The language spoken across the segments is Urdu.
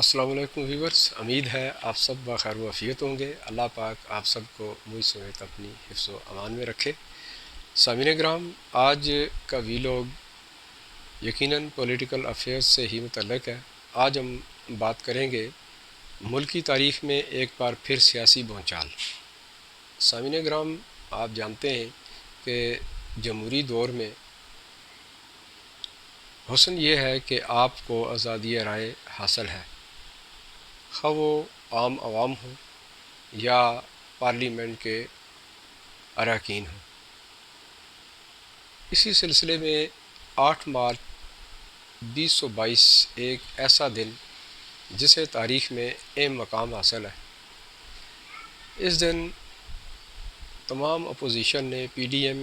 السلام علیکم ویورز، امید ہے آپ سب بخیر و عافیت ہوں گے۔ اللہ پاک آپ سب کو مجھ سمیت اپنی حفظ و امان میں رکھے۔ سامعین کرام، آج کا ویلاگ یقیناً پولیٹیکل افیئرز سے ہی متعلق ہے۔ آج ہم بات کریں گے ملکی تاریخ میں ایک بار پھر سیاسی بھونچال۔ سامعین کرام، آپ جانتے ہیں کہ جمہوری دور میں حسن یہ ہے کہ آپ کو آزادی رائے حاصل ہے، خواہ وہ عام عوام ہوں یا پارلیمنٹ کے اراکین ہوں۔ اسی سلسلے میں 8 مارچ 2022 ایک ایسا دن جسے تاریخ میں اہم مقام حاصل ہے۔ اس دن تمام اپوزیشن نے پی ڈی ایم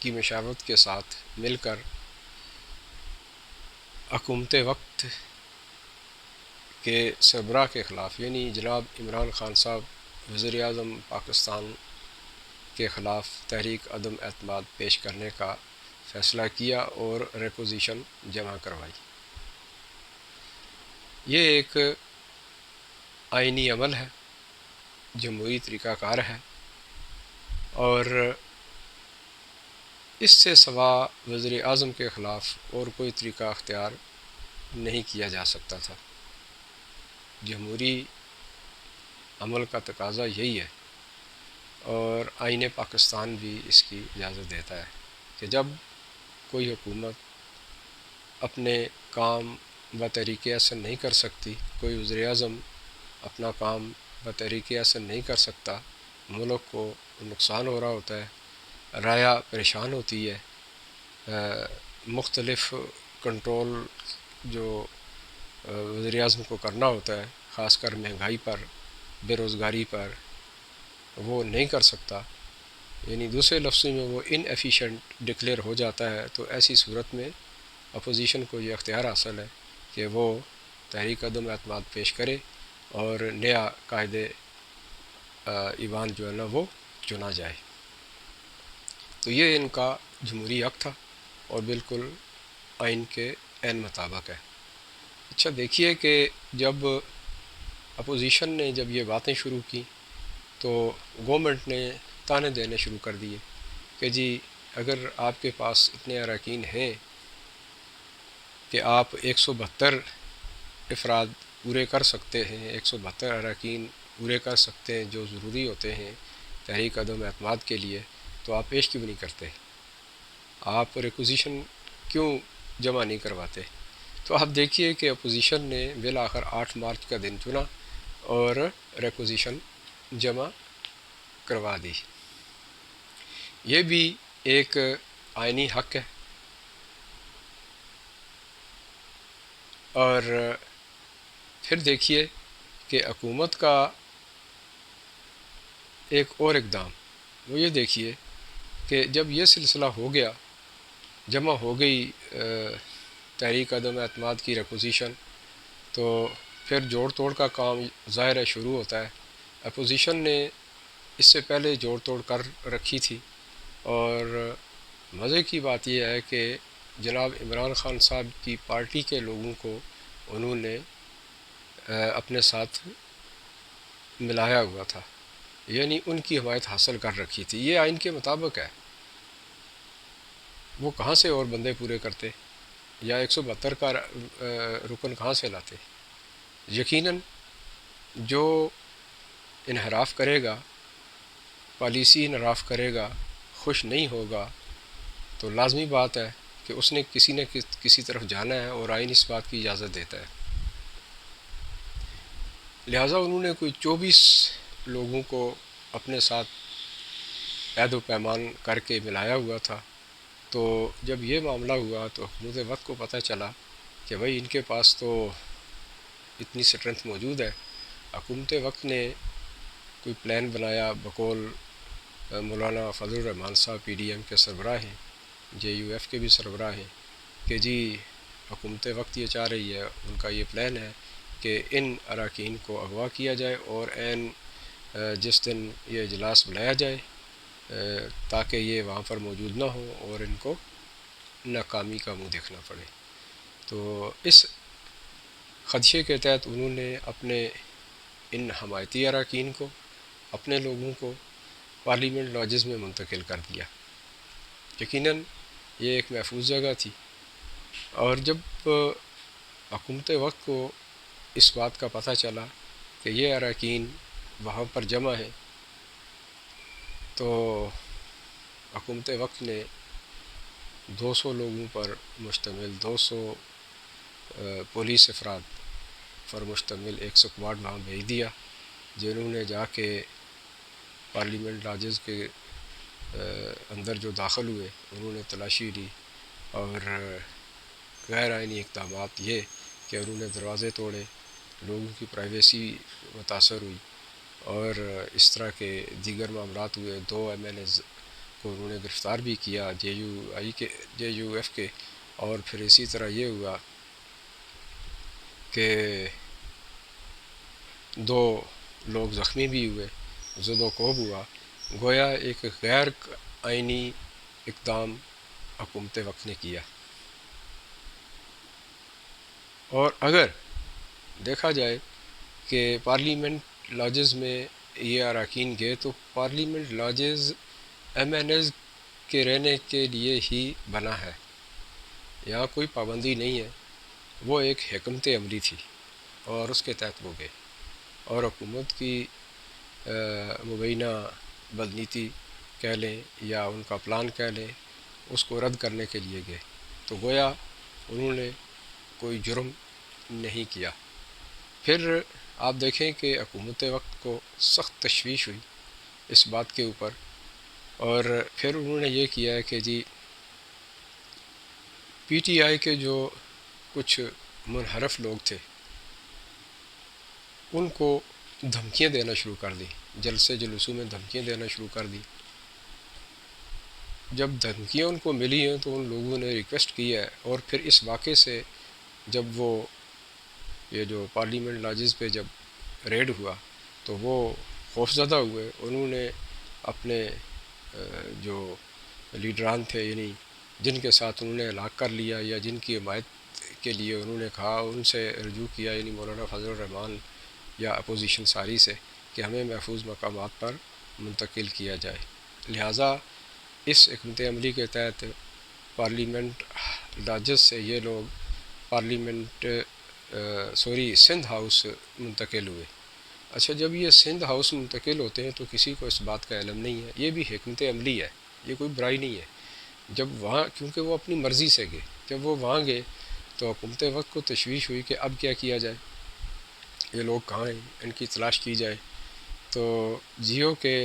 کی مشاورت کے ساتھ مل کر حکومت وقت کے سربراہ کے خلاف، یعنی جناب عمران خان صاحب وزیر اعظم پاکستان کے خلاف تحریک عدم اعتماد پیش کرنے کا فیصلہ کیا اور ریپوزیشن جمع کروائی۔ یہ ایک آئینی عمل ہے، جمہوری طریقہ کار ہے، اور اس سے سوا وزیر اعظم کے خلاف اور کوئی طریقہ اختیار نہیں کیا جا سکتا تھا۔ جمہوری عمل کا تقاضا یہی ہے، اور آئین پاکستان بھی اس کی اجازت دیتا ہے کہ جب کوئی حکومت اپنے کام بطریق احسن نہیں کر سکتی، کوئی وزیر اعظم اپنا کام بطریق احسن نہیں کر سکتا، ملک کو نقصان ہو رہا ہوتا ہے، رعایا پریشان ہوتی ہے، مختلف کنٹرول جو وزیر اعظم کو کرنا ہوتا ہے، خاص کر مہنگائی پر، بے روزگاری پر، وہ نہیں کر سکتا، یعنی دوسرے لفظوں میں وہ ان ایفیشینٹ ڈکلیئر ہو جاتا ہے، تو ایسی صورت میں اپوزیشن کو یہ اختیار حاصل ہے کہ وہ تحریک عدم اعتماد پیش کرے اور نیا قائد ایوان جو ہے نا وہ چنا جائے۔ تو یہ ان کا جمہوری حق تھا اور بالکل آئین کے عین مطابق ہے۔ اچھا دیکھیے کہ جب اپوزیشن نے جب یہ باتیں شروع کی تو گورنمنٹ نے تانے دینے شروع کر دیے کہ جی اگر آپ کے پاس اتنے اراکین ہیں کہ آپ 172 افراد پورے کر سکتے ہیں، 172 اراکین پورے کر سکتے ہیں جو ضروری ہوتے ہیں تحریک عدم اعتماد کے لیے، تو آپ پیش کیوں نہیں کرتے؟ آپ ریکوزیشن کیوں جمع نہیں کرواتے؟ تو آپ دیکھیے کہ اپوزیشن نے بالآخر 8 مارچ کا دن چنا اور ریکوزیشن جمع کروا دی۔ یہ بھی ایک آئینی حق ہے، اور پھر دیکھیے کہ حکومت کا ایک اور اقدام، وہ یہ دیکھیے کہ جب یہ سلسلہ ہو گیا، جمع ہو گئی تحریک عدم اعتماد کی ریپوزیشن، تو پھر جوڑ توڑ کا کام ظاہر ہے شروع ہوتا ہے۔ اپوزیشن نے اس سے پہلے جوڑ توڑ کر رکھی تھی، اور مزے کی بات یہ ہے کہ جناب عمران خان صاحب کی پارٹی کے لوگوں کو انہوں نے اپنے ساتھ ملایا ہوا تھا، یعنی ان کی حمایت حاصل کر رکھی تھی۔ یہ آئین کے مطابق ہے، وہ کہاں سے اور بندے پورے کرتے یا 172 کا رکن کہاں سے لاتے؟ یقیناً جو انحراف کرے گا، پالیسی انحراف کرے گا، خوش نہیں ہوگا، تو لازمی بات ہے کہ اس نے کسی نہ کسی طرف جانا ہے، اور آئین اس بات کی اجازت دیتا ہے۔ لہٰذا انہوں نے کوئی 24 لوگوں کو اپنے ساتھ عہد و پیمان کر کے ملایا ہوا تھا۔ تو جب یہ معاملہ ہوا تو حکومت وقت کو پتہ چلا کہ بھائی ان کے پاس تو اتنی سٹرنتھ موجود ہے۔ حکومت وقت نے کوئی پلان بنایا، بقول مولانا فضل الرحمان صاحب پی ڈی ایم کے سربراہ ہیں، جے یو ایف کے بھی سربراہ ہیں، کہ جی حکومت وقت یہ چاہ رہی ہے، ان کا یہ پلان ہے کہ ان اراکین کو اغوا کیا جائے اور عین جس دن یہ اجلاس بلایا جائے تاکہ یہ وہاں پر موجود نہ ہو اور ان کو ناکامی کا منہ دیکھنا پڑے۔ تو اس خدشے کے تحت انہوں نے اپنے ان حمایتی اراکین کو، اپنے لوگوں کو پارلیمنٹ لاجز میں منتقل کر دیا۔ یقیناً یہ ایک محفوظ جگہ تھی، اور جب حکومت وقت کو اس بات کا پتہ چلا کہ یہ اراکین وہاں پر جمع ہیں، تو حکومت وقت نے 200 لوگوں پر مشتمل 200 پولیس افراد پر مشتمل ایک سکواڈ وہاں بھیج دیا، جنہوں نے جا کے پارلیمنٹ لاجز کے اندر جو داخل ہوئے انہوں نے تلاشی لی، اور غیر آئینی اقدامات یہ کہ انہوں نے دروازے توڑے، لوگوں کی پرائیویسی متاثر ہوئی، اور اس طرح کے دیگر معاملات ہوئے۔ 2 MNAs کو انہوں نے گرفتار بھی کیا، JUF کے، اور پھر اسی طرح یہ ہوا کہ 2 لوگ زخمی بھی ہوئے، زد و کوب ہوا۔ گویا ایک غیر آئینی اقدام حکومت وقت نے کیا۔ اور اگر دیکھا جائے کہ پارلیمنٹ لاجز میں یہ اراکین گئے تو پارلیمنٹ لاجز MNAs کے رہنے کے لیے ہی بنا ہے، یہاں کوئی پابندی نہیں ہے، وہ ایک حکمت عملی تھی اور اس کے تحت وہ گئے، اور حکومت کی مبینہ بدنیتی کہہ لیں یا ان کا پلان کہہ لیں، اس کو رد کرنے کے لیے گئے، تو گویا انہوں نے کوئی جرم نہیں کیا۔ پھر آپ دیکھیں کہ حکومت وقت کو سخت تشویش ہوئی اس بات کے اوپر، اور پھر انہوں نے یہ کیا ہے کہ جی PTI کے جو کچھ منحرف لوگ تھے ان کو دھمکیاں دینا شروع کر دی، جلسے جلوسوں میں دھمکیاں دینا شروع کر دی۔ جب دھمکیاں ان کو ملی ہیں تو ان لوگوں نے ریکویسٹ کی ہے، اور پھر اس واقعے سے جب وہ یہ جو پارلیمنٹ لاجز پہ جب ریڈ ہوا تو وہ خوفزدہ ہوئے، انہوں نے اپنے جو لیڈران تھے، یعنی جن کے ساتھ انہوں نے ہلاک کر لیا یا جن کی حمایت کے لیے انہوں نے کہا، ان سے رجوع کیا، یعنی مولانا فضل الرحمان یا اپوزیشن ساری سے، کہ ہمیں محفوظ مقامات پر منتقل کیا جائے۔ لہٰذا اس حکمت عملی کے تحت پارلیمنٹ لاجز سے یہ لوگ پارلیمنٹ سندھ ہاؤس منتقل ہوئے۔ اچھا، جب یہ سندھ ہاؤس منتقل ہوتے ہیں تو کسی کو اس بات کا علم نہیں ہے، یہ بھی حکمت عملی ہے، یہ کوئی برائی نہیں ہے۔ جب وہاں، کیونکہ وہ اپنی مرضی سے گئے، جب وہ وہاں گئے تو حکومت وقت کو تشویش ہوئی کہ اب کیا کیا جائے، یہ لوگ کہاں ہیں، ان کی تلاش کی جائے۔ تو جیو کے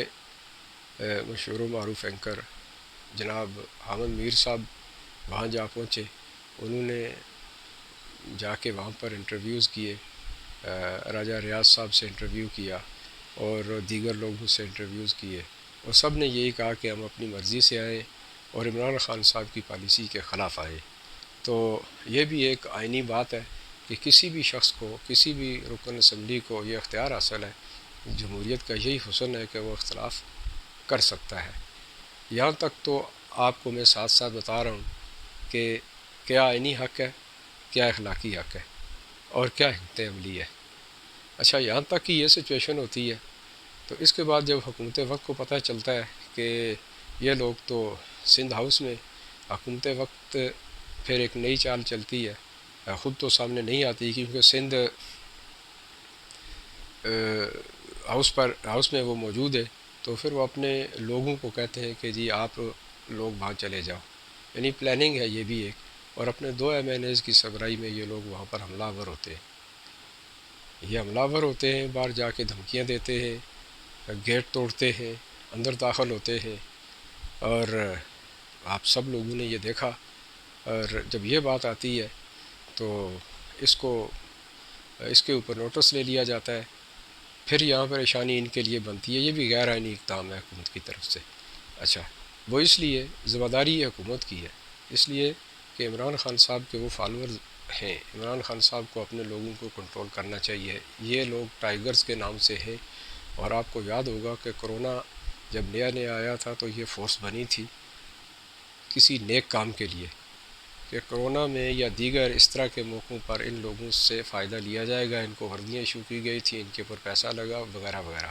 مشہور و معروف اینکر جناب حامد میر صاحب وہاں جا پہنچے، انہوں نے جا کے وہاں پر انٹرویوز کیے، راجہ ریاض صاحب سے انٹرویو کیا اور دیگر لوگوں سے انٹرویوز کیے، اور سب نے یہی کہا کہ ہم اپنی مرضی سے آئے اور عمران خان صاحب کی پالیسی کے خلاف آئے۔ تو یہ بھی ایک آئینی بات ہے کہ کسی بھی شخص کو، کسی بھی رکن اسمبلی کو یہ اختیار حاصل ہے، جمہوریت کا یہی حسن ہے کہ وہ اختلاف کر سکتا ہے۔ یہاں تک تو آپ کو میں ساتھ ساتھ بتا رہا ہوں کہ کیا آئینی حق ہے، کیا اخلاقی حق ہے، اور کیا حکمت عملی ہے۔ اچھا، یہاں تک کہ یہ سچویشن ہوتی ہے تو اس کے بعد جب حکومت وقت کو پتہ چلتا ہے کہ یہ لوگ تو سندھ ہاؤس میں، حکومت وقت پھر ایک نئی چال چلتی ہے، خود تو سامنے نہیں آتی کیونکہ سندھ ہاؤس میں وہ موجود ہے، تو پھر وہ اپنے لوگوں کو کہتے ہیں کہ جی آپ لوگ وہاں چلے جاؤ، یعنی پلاننگ ہے یہ بھی ایک، اور اپنے 2 MNAs کی سربراہی میں یہ لوگ وہاں پر حملہ آور ہوتے ہیں۔ یہ حملہ آور ہوتے ہیں، باہر جا کے دھمکیاں دیتے ہیں، گیٹ توڑتے ہیں، اندر داخل ہوتے ہیں، اور آپ سب لوگوں نے یہ دیکھا۔ اور جب یہ بات آتی ہے تو اس کے اوپر نوٹس لے لیا جاتا ہے، پھر یہاں پریشانی ان کے لیے بنتی ہے، یہ بھی غیر آئینی اقدام ہے حکومت کی طرف سے۔ اچھا، وہ اس لیے ذمہ داری حکومت کی ہے، اس لیے کہ عمران خان صاحب کے وہ فالورز ہیں، عمران خان صاحب کو اپنے لوگوں کو کنٹرول کرنا چاہیے۔ یہ لوگ ٹائیگرز کے نام سے ہیں، اور آپ کو یاد ہوگا کہ کرونا جب نیا آیا تھا تو یہ فورس بنی تھی کسی نیک کام کے لیے، کہ کہ کرونا میں یا دیگر اس طرح کے موقعوں پر ان لوگوں سے فائدہ لیا جائے گا، ان کو وردیاں ایشو کی گئی تھی، ان کے اوپر پیسہ لگا وغیرہ وغیرہ،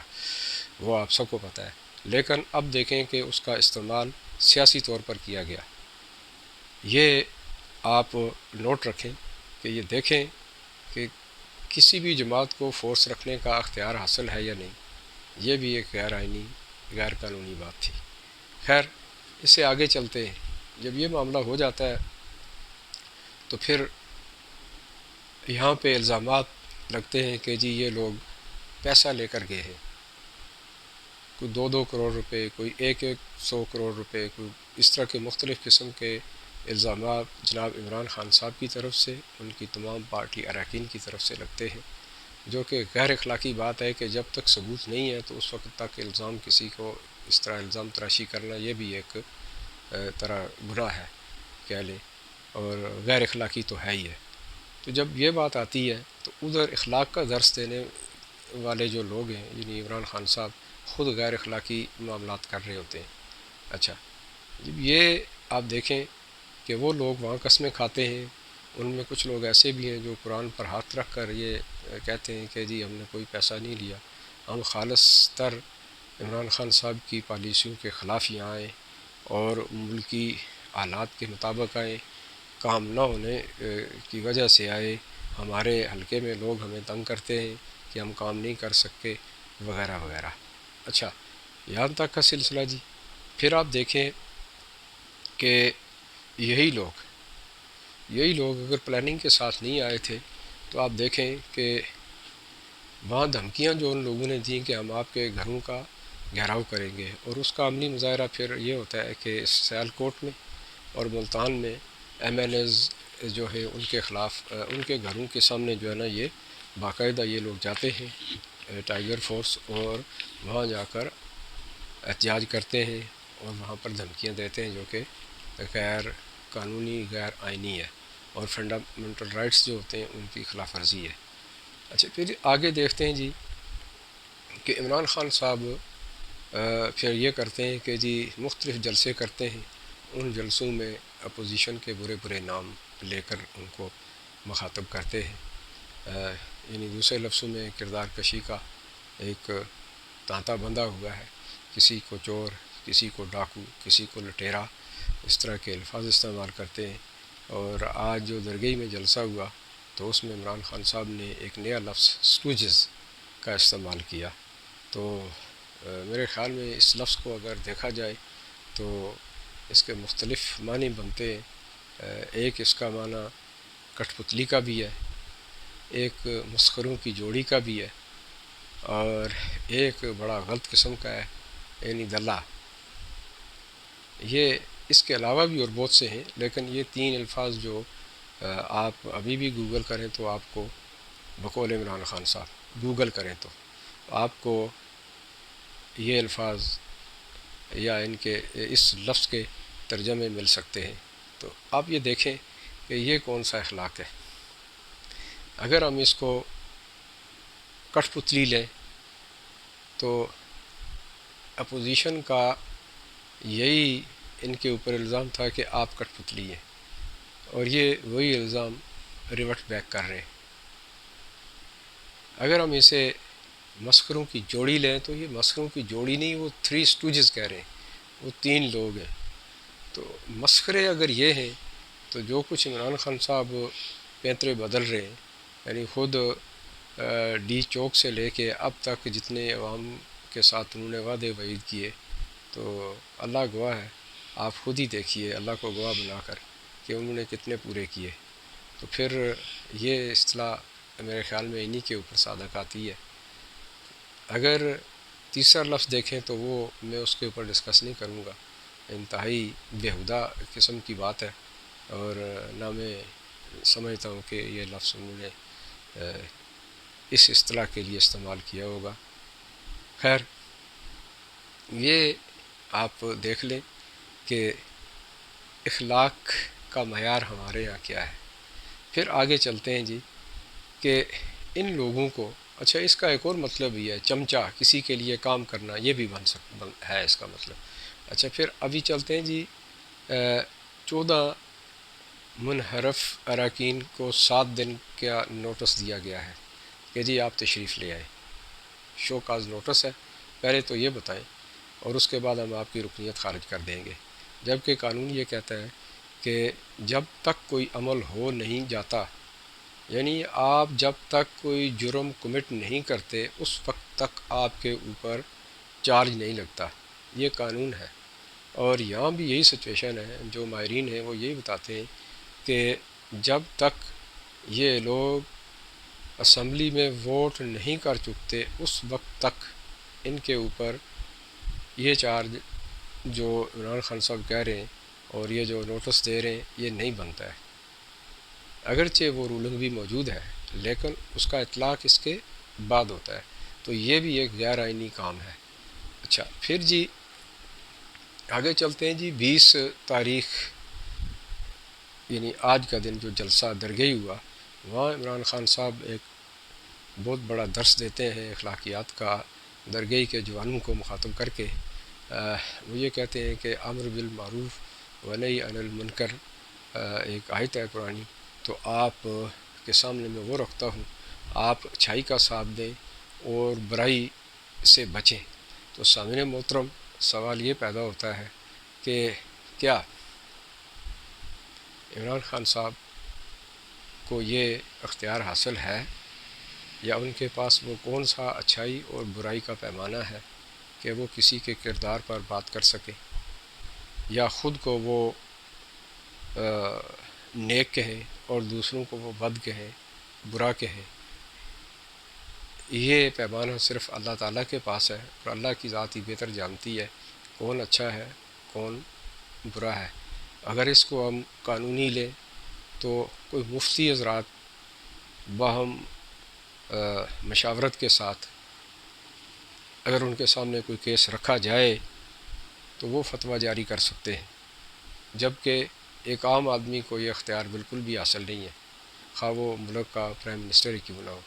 وہ آپ سب کو پتہ ہے۔ لیکن اب دیکھیں کہ اس کا استعمال سیاسی طور پر کیا گیا۔ یہ آپ نوٹ رکھیں کہ یہ دیکھیں کہ کسی بھی جماعت کو فورس رکھنے کا اختیار حاصل ہے یا نہیں، یہ بھی ایک غیر آئینی غیر قانونی بات تھی۔ خیر، اس سے آگے چلتے ہیں۔ جب یہ معاملہ ہو جاتا ہے تو پھر یہاں پہ الزامات لگتے ہیں کہ جی یہ لوگ پیسہ لے کر گئے ہیں، کوئی 2 کروڑ روپے، کوئی 100 کروڑ روپے، کوئی اس طرح کے مختلف قسم کے الزامات جناب عمران خان صاحب کی طرف سے، ان کی تمام پارٹی اراکین کی طرف سے لگتے ہیں، جو کہ غیر اخلاقی بات ہے کہ جب تک ثبوت نہیں ہے تو اس وقت تک الزام کسی کو اس طرح الزام تراشی کرنا یہ بھی ایک طرح گناہ ہے کہہ لیں، اور غیر اخلاقی تو ہے ہی ہے۔ تو جب یہ بات آتی ہے تو ادھر اخلاق کا درس دینے والے جو لوگ ہیں، یعنی عمران خان صاحب خود غیر اخلاقی معاملات کر رہے ہوتے ہیں۔ اچھا، جب یہ آپ دیکھیں کہ وہ لوگ وہاں قسمیں کھاتے ہیں، ان میں کچھ لوگ ایسے بھی ہیں جو قرآن پر ہاتھ رکھ کر یہ کہتے ہیں کہ جی ہم نے کوئی پیسہ نہیں لیا، ہم خالص تر عمران خان صاحب کی پالیسیوں کے خلاف ہی آئیں اور ملکی حالات کے مطابق آئیں، کام نہ ہونے کی وجہ سے آئے، ہمارے حلقے میں لوگ ہمیں تنگ کرتے ہیں کہ ہم کام نہیں کر سکتے وغیرہ وغیرہ۔ اچھا، یہاں تک کا سلسلہ جی۔ پھر آپ دیکھیں کہ یہی لوگ اگر پلاننگ کے ساتھ نہیں آئے تھے تو آپ دیکھیں کہ وہاں دھمکیاں جو ان لوگوں نے دیں کہ ہم آپ کے گھروں کا گھیراؤ کریں گے، اور اس کا عملی مظاہرہ پھر یہ ہوتا ہے کہ سیال کوٹ میں اور ملتان میں ایم ایل ایز جو ہے ان کے خلاف ان کے گھروں کے سامنے جو ہے نا یہ باقاعدہ یہ لوگ جاتے ہیں ٹائیگر فورس، اور وہاں جا کر احتجاج کرتے ہیں اور وہاں پر دھمکیاں دیتے ہیں جو کہ غیر قانونی غیر آئینی ہے اور فنڈامنٹل رائٹس جو ہوتے ہیں ان کی خلاف ورزی ہے۔ اچھا، پھر آگے دیکھتے ہیں جی کہ عمران خان صاحب پھر یہ کرتے ہیں کہ جی مختلف جلسے کرتے ہیں، ان جلسوں میں اپوزیشن کے برے برے نام لے کر ان کو مخاطب کرتے ہیں، یعنی دوسرے لفظوں میں کردار کشی کا ایک تانتا بندھا ہوا ہے، کسی کو چور، کسی کو ڈاکو، کسی کو لٹیرا، اس طرح کے الفاظ استعمال کرتے ہیں۔ اور آج جو درگئی میں جلسہ ہوا تو اس میں عمران خان صاحب نے ایک نیا لفظ سٹوجز کا استعمال کیا۔ تو میرے خیال میں اس لفظ کو اگر دیکھا جائے تو اس کے مختلف معنی بنتے ہیں۔ ایک اس کا معنی کٹھ پتلی کا بھی ہے، ایک مسخروں کی جوڑی کا بھی ہے، اور ایک بڑا غلط قسم کا ہے، یعنی دلہ۔ یہ اس کے علاوہ بھی اور بہت سے ہیں، لیکن یہ 3 الفاظ جو آپ ابھی بھی گوگل کریں تو آپ کو بقول عمران خان صاحب گوگل کریں تو آپ کو یہ الفاظ یا ان کے اس لفظ کے ترجمے مل سکتے ہیں۔ تو آپ یہ دیکھیں کہ یہ کون سا اخلاق ہے۔ اگر ہم اس کو کٹھ پتلی لیں تو اپوزیشن کا یہی ان کے اوپر الزام تھا کہ آپ کٹھ پتلی ہیں، اور یہ وہی الزام ریورٹ بیک کر رہے ہیں۔ اگر ہم اسے مسخروں کی جوڑی لیں تو یہ مسخروں کی جوڑی نہیں، وہ 3 اسٹوجز کہہ رہے ہیں، وہ 3 لوگ ہیں۔ تو مسخرے اگر یہ ہیں تو جو کچھ عمران خان صاحب پینترے بدل رہے ہیں، یعنی خود ڈی چوک سے لے کے اب تک جتنے عوام کے ساتھ انہوں نے وعدے وعید کیے، تو اللہ گواہ ہے، آپ خود ہی دیکھیے اللہ کو گواہ بنا کر کہ انہوں نے کتنے پورے کیے۔ تو پھر یہ اصطلاح میرے خیال میں انہی کے اوپر صادق آتی ہے۔ اگر تیسرا لفظ دیکھیں تو وہ میں اس کے اوپر ڈسکس نہیں کروں گا، انتہائی بیہودہ قسم کی بات ہے، اور نہ میں سمجھتا ہوں کہ یہ لفظ انہوں نے اس اصطلاح کے لیے استعمال کیا ہوگا۔ خیر، یہ آپ دیکھ لیں کہ اخلاق کا معیار ہمارے یہاں کیا ہے۔ پھر آگے چلتے ہیں جی کہ ان لوگوں کو، اچھا اس کا ایک اور مطلب بھی ہے، چمچہ، کسی کے لیے کام کرنا، یہ بھی ہے اس کا مطلب۔ اچھا پھر ابھی چلتے ہیں جی 14 منحرف اراکین کو 7 دن کا نوٹس دیا گیا ہے کہ جی آپ تشریف لے آئیں، شو کاز نوٹس ہے، پہلے تو یہ بتائیں اور اس کے بعد ہم آپ کی رکنیت خارج کر دیں گے، جبکہ قانون یہ کہتا ہے کہ جب تک کوئی عمل ہو نہیں جاتا، یعنی آپ جب تک کوئی جرم کمٹ نہیں کرتے اس وقت تک آپ کے اوپر چارج نہیں لگتا، یہ قانون ہے۔ اور یہاں بھی یہی سچویشن ہے، جو ماہرین ہیں وہ یہی بتاتے ہیں کہ جب تک یہ لوگ اسمبلی میں ووٹ نہیں کر چکتے اس وقت تک ان کے اوپر یہ چارج جو عمران خان صاحب کہہ رہے ہیں اور یہ جو نوٹس دے رہے ہیں یہ نہیں بنتا ہے، اگرچہ وہ رولنگ بھی موجود ہے لیکن اس کا اطلاق اس کے بعد ہوتا ہے، تو یہ بھی ایک غیر آئینی کام ہے۔ اچھا پھر جی آگے چلتے ہیں جی 20 تاریخ یعنی آج کا دن جو جلسہ درگہی ہوا، وہاں عمران خان صاحب ایک بہت بڑا درس دیتے ہیں اخلاقیات کا، درگہی کے جوانوں کو مخاطب کر کے وہ یہ کہتے ہیں کہ امر بالمعروف و نہی عن المنکر ایک آیت ہے قرآنی، تو آپ کے سامنے میں وہ رکھتا ہوں، آپ اچھائی کا ساتھ دیں اور برائی سے بچیں۔ تو سامعین محترم سوال یہ پیدا ہوتا ہے کہ کیا عمران خان صاحب کو یہ اختیار حاصل ہے، یا ان کے پاس وہ کون سا اچھائی اور برائی کا پیمانہ ہے کہ وہ کسی کے کردار پر بات کر سکے، یا خود کو وہ نیک کہیں اور دوسروں کو وہ بد کہیں، برا کہیں۔ یہ پیمانہ صرف اللہ تعالیٰ کے پاس ہے اور اللہ کی ذات ہی بہتر جانتی ہے کون اچھا ہے کون برا ہے۔ اگر اس کو ہم قانونی لیں تو کوئی مفتی حضرات باہم مشاورت کے ساتھ اگر ان کے سامنے کوئی کیس رکھا جائے تو وہ فتویٰ جاری کر سکتے ہیں، جبکہ ایک عام آدمی کو یہ اختیار بالکل بھی حاصل نہیں ہے، خواہ وہ ملک کا پرائم منسٹر ہی کیوں نہ ہو،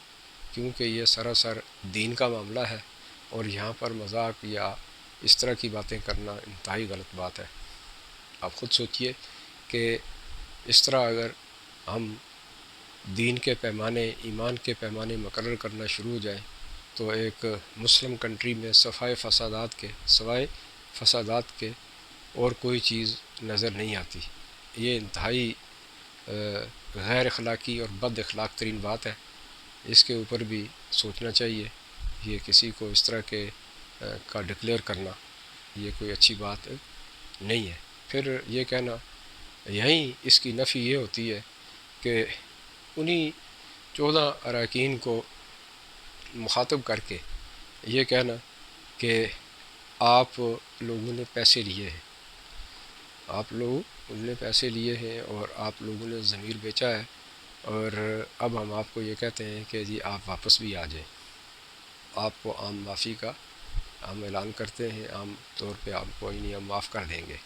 کیونکہ یہ سراسر دین کا معاملہ ہے اور یہاں پر مذاق یا اس طرح کی باتیں کرنا انتہائی غلط بات ہے۔ آپ خود سوچئے کہ اس طرح اگر ہم دین کے پیمانے، ایمان کے پیمانے مقرر کرنا شروع ہو جائیں تو ایک مسلم کنٹری میں سوائے فسادات کے اور کوئی چیز نظر نہیں آتی۔ یہ انتہائی غیر اخلاقی اور بد اخلاق ترین بات ہے، اس کے اوپر بھی سوچنا چاہیے۔ یہ کسی کو اس طرح کے کا ڈکلیئر کرنا یہ کوئی اچھی بات نہیں ہے۔ پھر یہ کہنا، یہیں اس کی نفی یہ ہوتی ہے کہ انہی 14 اراکین کو مخاطب کر کے یہ کہنا کہ آپ لوگوں نے پیسے لیے ہیں، آپ لوگوں نے پیسے لیے ہیں اور آپ لوگوں نے ضمیر بیچا ہے، اور اب ہم آپ کو یہ کہتے ہیں کہ جی آپ واپس بھی آ جائیں، آپ کو عام معافی کا ہم اعلان کرتے ہیں، عام طور پہ آپ کو نہیں ہم معاف کر دیں گے۔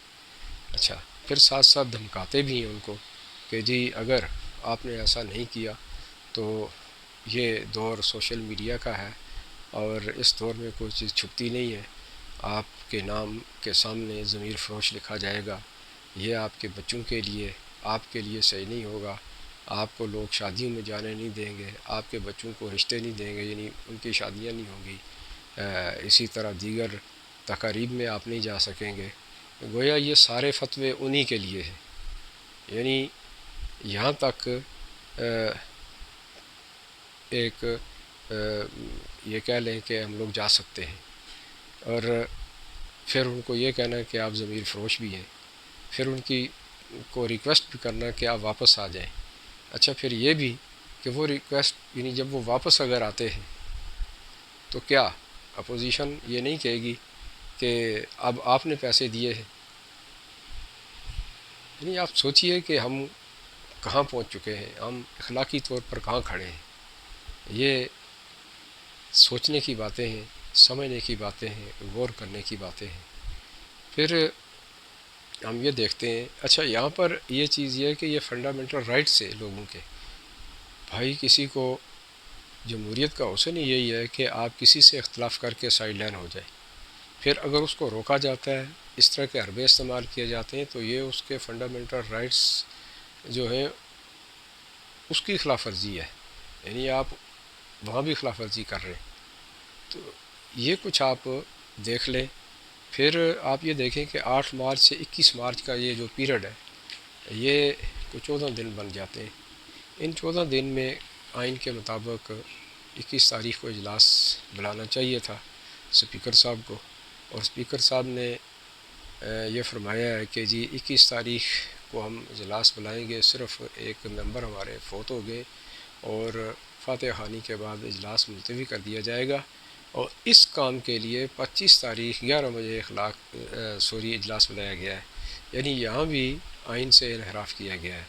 اچھا پھر ساتھ ساتھ دھمکاتے بھی ہیں ان کو کہ جی اگر آپ نے ایسا نہیں کیا تو یہ دور سوشل میڈیا کا ہے اور اس دور میں کوئی چیز چھپتی نہیں ہے، آپ کے نام کے سامنے ضمیر فروش لکھا جائے گا، یہ آپ کے بچوں کے لیے آپ کے لیے صحیح نہیں ہوگا، آپ کو لوگ شادیوں میں جانے نہیں دیں گے، آپ کے بچوں کو رشتے نہیں دیں گے، یعنی ان کی شادیاں نہیں ہوں گی، اسی طرح دیگر تقاریب میں آپ نہیں جا سکیں گے۔ گویا یہ سارے فتوے انہی کے لیے ہیں، یعنی یہاں تک ایک یہ کہہ لیں کہ ہم لوگ جا سکتے ہیں، اور پھر ان کو یہ کہنا کہ آپ ضمیر فروش بھی ہیں، پھر ان کی کو ریکویسٹ بھی کرنا کہ آپ واپس آ جائیں۔ اچھا پھر یہ بھی کہ وہ ریکویسٹ یعنی جب وہ واپس اگر آتے ہیں تو کیا اپوزیشن یہ نہیں کہے گی کہ اب آپ نے پیسے دیے ہیں؟ یعنی آپ سوچئے کہ ہم کہاں پہنچ چکے ہیں، ہم اخلاقی طور پر کہاں کھڑے ہیں۔ یہ سوچنے کی باتیں ہیں، سمجھنے کی باتیں ہیں، غور کرنے کی باتیں ہیں۔ پھر ہم یہ دیکھتے ہیں، اچھا یہاں پر یہ چیز یہ ہے کہ یہ فنڈامنٹل رائٹس ہے لوگوں کے، بھائی کسی کو جمہوریت کا حسن ہی یہی ہے کہ آپ کسی سے اختلاف کر کے سائیڈ لائن ہو جائیں، پھر اگر اس کو روکا جاتا ہے، اس طرح کے حربے استعمال کیے جاتے ہیں، تو یہ اس کے فنڈامنٹل رائٹس جو ہے اس کی خلاف ورزی ہے، یعنی آپ وہاں بھی خلاف ورزی کر رہے ہیں۔ تو یہ کچھ آپ دیکھ لیں۔ پھر آپ یہ دیکھیں کہ 8 مارچ سے 21 مارچ کا یہ جو پیریڈ ہے یہ کوئی 14 دن بن جاتے ہیں۔ ان 14 دن میں آئین کے مطابق 21 تاریخ کو اجلاس بلانا چاہیے تھا اسپیکر صاحب کو، اور اسپیکر صاحب نے یہ فرمایا ہے کہ جی 21 تاریخ کو ہم اجلاس بلائیں گے، صرف ایک ممبر ہمارے فوت ہو گئے اور فاتح خوانی کے بعد اجلاس ملتوی کر دیا جائے گا، اور اس کام کے لیے 25 تاریخ 11 بجے اجلاس بلایا گیا ہے۔ یعنی یہاں بھی آئین سے انحراف کیا گیا ہے۔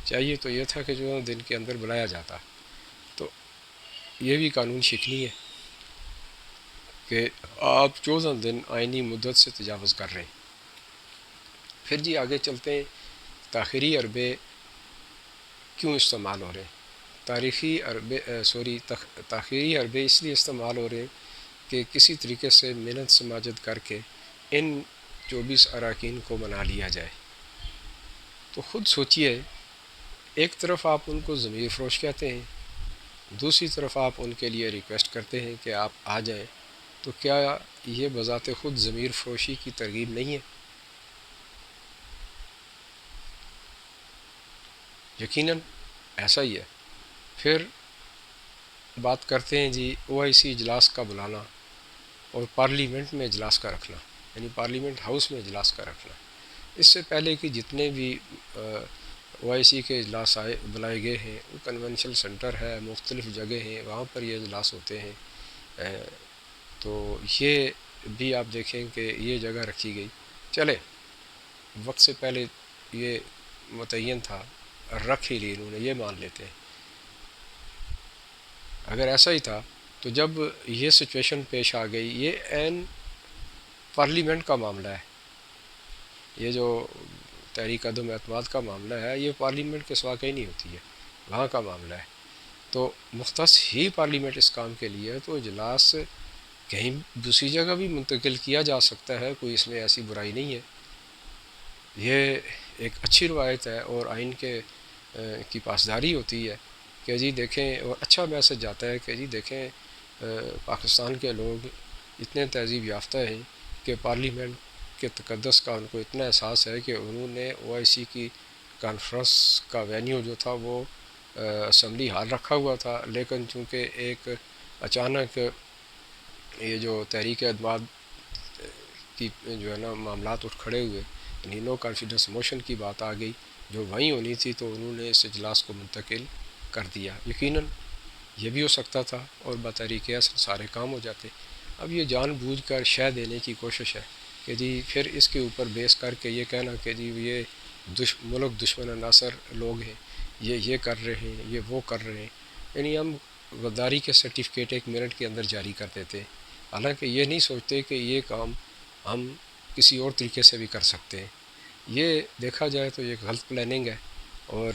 چاہیے تو یہ تھا کہ 14 دن کے اندر بلایا جاتا، تو یہ بھی قانون شکنی ہے کہ آپ 14 دن آئینی مدت سے تجاوز کر رہے ہیں۔ پھر جی آگے چلتے ہیں، تاخیری عربے کیوں استعمال ہو رہے ہیں؟ تاخیری عربے اس لیے استعمال ہو رہے ہیں کہ کسی طریقے سے منت سماجت کر کے ان 24 اراکین کو منا لیا جائے۔ تو خود سوچئے، ایک طرف آپ ان کو ضمیر فروش کہتے ہیں، دوسری طرف آپ ان کے لیے ریکویسٹ کرتے ہیں کہ آپ آ جائیں، تو کیا یہ بذات خود ضمیر فروشی کی ترغیب نہیں ہے؟ یقیناً ایسا ہی ہے۔ پھر بات کرتے ہیں جی OIC اجلاس کا بلانا اور پارلیمنٹ میں اجلاس کا رکھنا، یعنی پارلیمنٹ ہاؤس میں اجلاس کا رکھنا۔ اس سے پہلے کہ جتنے بھی OIC کے اجلاس بلائے گئے ہیں، وہ کنونشن سینٹر ہے، مختلف جگہ ہیں، وہاں پر یہ اجلاس ہوتے ہیں۔ تو یہ بھی آپ دیکھیں کہ یہ جگہ رکھی گئی، چلے وقت سے پہلے یہ متعین تھا، رکھ ہی لی انہوں نے، یہ مان لیتے ہیں۔ اگر ایسا ہی تھا تو جب یہ سچویشن پیش آ گئی، یہ عین پارلیمنٹ کا معاملہ ہے، یہ جو تحریک عدم اعتماد کا معاملہ ہے، یہ پارلیمنٹ کے سوا کہیں نہیں ہوتی ہے، وہاں کا معاملہ ہے۔ تو مختص ہی پارلیمنٹ اس کام کے لیے ہے، تو اجلاس کہیں دوسری جگہ بھی منتقل کیا جا سکتا ہے، کوئی اس میں ایسی برائی نہیں ہے۔ یہ ایک اچھی روایت ہے اور آئین کی پاسداری ہوتی ہے کہ جی دیکھیں، اور اچھا میسج جاتا ہے کہ جی دیکھیں پاکستان کے لوگ اتنے تہذیب یافتہ ہیں کہ پارلیمنٹ کے تقدس کا ان کو اتنا احساس ہے کہ انہوں نے OIC کی کانفرنس کا وینیو جو تھا وہ اسمبلی ہال رکھا ہوا تھا، لیکن چونکہ ایک اچانک یہ جو تحریک اعتماد کی جو ہے نا معاملات اٹھ کھڑے ہوئے، یعنی نو کانفیڈنس موشن کی بات آ گئی جو وہیں ہونی تھی، تو انہوں نے اس اجلاس کو منتقل کر دیا۔ یقیناً یہ بھی ہو سکتا تھا اور بطریق اصل سارے کام ہو جاتے۔ اب یہ جان بوجھ کر شے دینے کی کوشش ہے کہ جی پھر اس کے اوپر بیس کر کے یہ کہنا کہ جی یہ ملک دشمن عناصر لوگ ہیں، یہ کر رہے ہیں، یہ وہ کر رہے ہیں، یعنی ہم غداری کے سرٹیفکیٹ 1 منٹ کے اندر جاری کر دیتے ہیں، حالانکہ یہ نہیں سوچتے کہ یہ کام ہم کسی اور طریقے سے بھی کر سکتے ہیں۔ یہ دیکھا جائے تو یہ غلط پلاننگ ہے، اور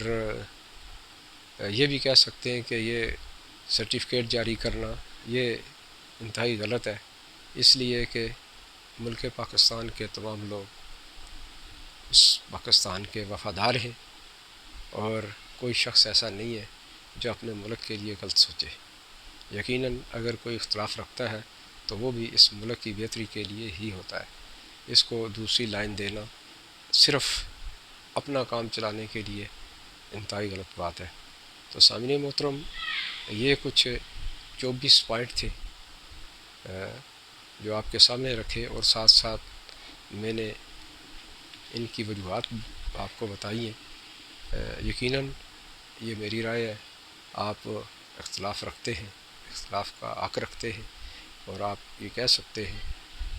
یہ بھی کہہ سکتے ہیں کہ یہ سرٹیفکیٹ جاری کرنا یہ انتہائی غلط ہے، اس لیے کہ ملک پاکستان کے تمام لوگ اس پاکستان کے وفادار ہیں، اور کوئی شخص ایسا نہیں ہے جو اپنے ملک کے لیے غلط سوچے۔ یقیناً اگر کوئی اختلاف رکھتا ہے تو وہ بھی اس ملک کی بہتری کے لیے ہی ہوتا ہے۔ اس کو دوسری لائن دینا صرف اپنا کام چلانے کے لیے انتہائی غلط بات ہے۔ تو سامعین محترم، یہ کچھ 24 پوائنٹ تھے جو آپ کے سامنے رکھے، اور ساتھ ساتھ میں نے ان کی وجوہات آپ کو بتائی ہیں۔ یقیناً یہ میری رائے ہے، آپ اختلاف رکھتے ہیں، اختلاف کا حق رکھتے ہیں، اور آپ یہ کہہ سکتے ہیں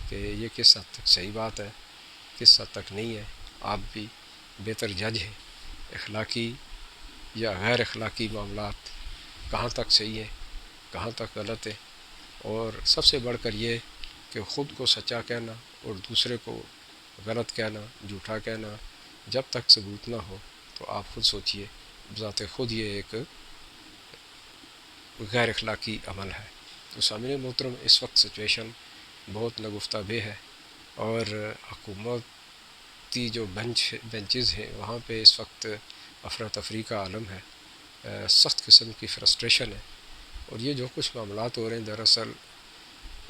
کہ یہ کس حد تک صحیح بات ہے، کس حد تک نہیں ہے۔ آپ بھی بہتر جج ہیں، اخلاقی یا غیر اخلاقی معاملات کہاں تک صحیح ہے، کہاں تک غلط ہے، اور سب سے بڑھ کر یہ کہ خود کو سچا کہنا اور دوسرے کو غلط کہنا، جھوٹا کہنا، جب تک ثبوت نہ ہو تو آپ خود سوچئے، بذات خود یہ ایک غیر اخلاقی عمل ہے۔ تو سامعین محترم، اس وقت سچویشن بہت نگفتہ بے ہے، اور حکومتی جو بینچز ہیں وہاں پہ اس وقت افراتفری کا عالم ہے، سخت قسم کی فرسٹریشن ہے، اور یہ جو کچھ معاملات ہو رہے ہیں دراصل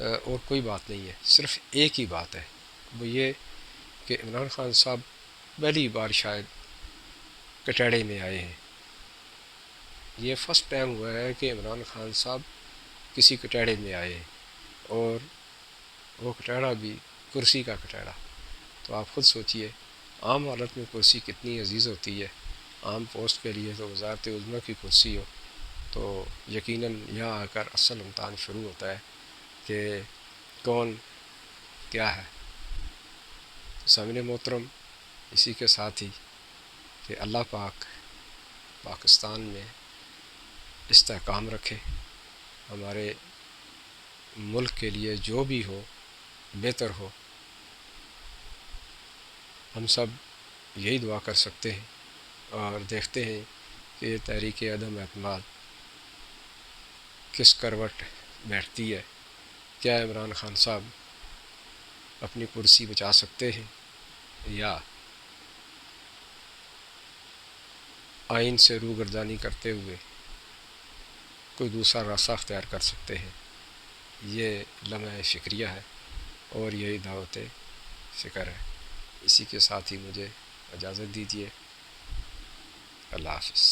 اور کوئی بات نہیں ہے، صرف ایک ہی بات ہے، وہ یہ کہ عمران خان صاحب پہلی بار شاید کٹہڑے میں آئے ہیں۔ یہ فرسٹ ٹائم ہوا ہے کہ عمران خان صاحب کسی کٹہڑے میں آئے ہیں، اور وہ کٹہڑا بھی کرسی کا کٹہڑا۔ تو آپ خود سوچئے عام حالت میں کرسی کتنی عزیز ہوتی ہے، عام پوسٹ کے لیے تو وزارت عظمیٰ کی کرسی ہو، تو یقیناً یہاں آ کر اصل امتحان شروع ہوتا ہے کہ کون کیا ہے۔ سامعین محترم، اسی کے ساتھ ہی کہ اللہ پاک پاکستان میں استحکام رکھے، ہمارے ملک کے لیے جو بھی ہو بہتر ہو، ہم سب یہی دعا کر سکتے ہیں، اور دیکھتے ہیں کہ یہ تحریک عدم اعتماد کس کروٹ بیٹھتی ہے۔ کیا عمران خان صاحب اپنی کرسی بچا سکتے ہیں، یا آئین سے روگردانی کرتے ہوئے کوئی دوسرا راستہ اختیار کر سکتے ہیں؟ یہ لمحہ فکریہ ہے، اور یہی دعوت فکر ہے۔ اسی کے ساتھ ہی مجھے اجازت دیجیے، اللہ حافظ۔